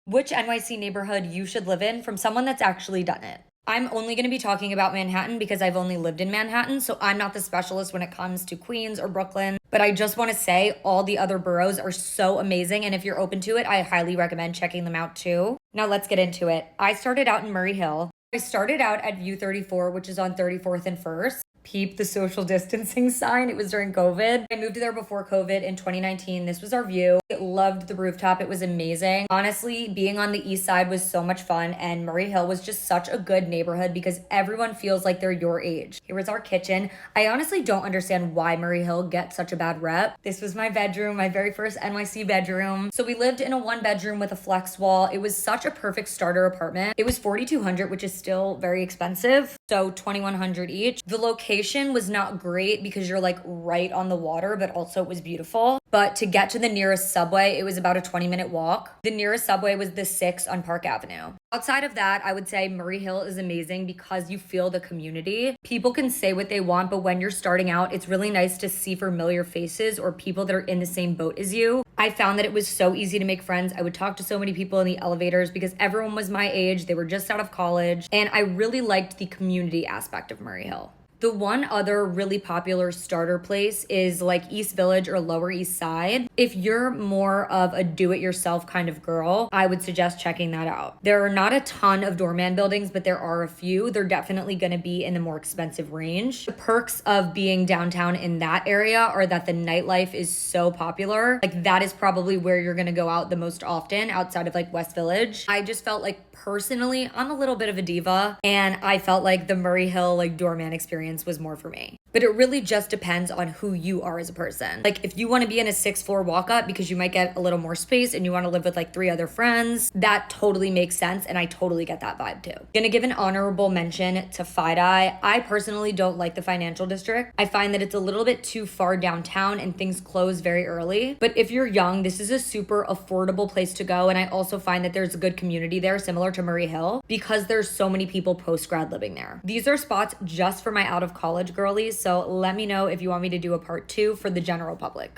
which NYC neighborhood you should live in from someone that's actually done it. I'm only going to be talking about Manhattan because I've only lived in Manhattan, so I'm not the specialist when it comes to Queens or Brooklyn. But I just want to say all the other boroughs are so amazing, and if you're open to it, I highly recommend checking them out too. Now let's get into it. I started out in Murray Hill. I started out at View 34, which is on 34th and 1st. Peep the social distancing sign. It was during COVID. I moved there before COVID in 2019. This was our view. I loved the rooftop. It was amazing. Honestly, being on the east side was so much fun, and Murray Hill was just such a good neighborhood because everyone feels like they're your age. Here was our kitchen. I honestly don't understand why Murray Hill gets such a bad rep. This was my bedroom, my very first NYC bedroom. So we lived in a 1-bedroom with a flex wall. It was such a perfect starter apartment. It was $4,200, which is still very expensive. So $2,100 each. The location was not great because you're like right on the water, but also it was beautiful. But to get to the nearest subway, it was about a 20-minute walk. The nearest subway was the 6 on Park Avenue. Outside of that, I would say Murray Hill is amazing because you feel the community. People can say what they want, but when you're starting out, it's really nice to see familiar faces or people that are in the same boat as you. I found that it was so easy to make friends. I would talk to so many people in the elevators because everyone was my age. They were just out of college. And I really liked the community aspect of Murray Hill. The one other really popular starter place is like East Village or Lower East Side. If you're more of a do-it-yourself kind of girl, I would suggest checking that out. There are not a ton of doorman buildings, but there are a few. They're definitely going to be in the more expensive range. The perks of being downtown in that area are that the nightlife is so popular. Like that is probably where you're going to go out the most often outside of like West Village. I just felt like personally, I'm a little bit of a diva, and I felt like the Murray Hill like doorman experience was more for me. But it really just depends on who you are as a person. Like if you want to be in a 6th floor walk up because you might get a little more space and you want to live with like 3 other friends, that totally makes sense, and I totally get that vibe too. Gonna give an honorable mention to FiDi. I personally don't like the financial district. I find that it's a little bit too far downtown and things close very early. But if you're young, this is a super affordable place to go, and I also find that there's a good community there similar to Murray Hill because there's so many people post-grad living there. These are spots just for my out of college girlies, so let me know if you want me to do a part 2 for the general public.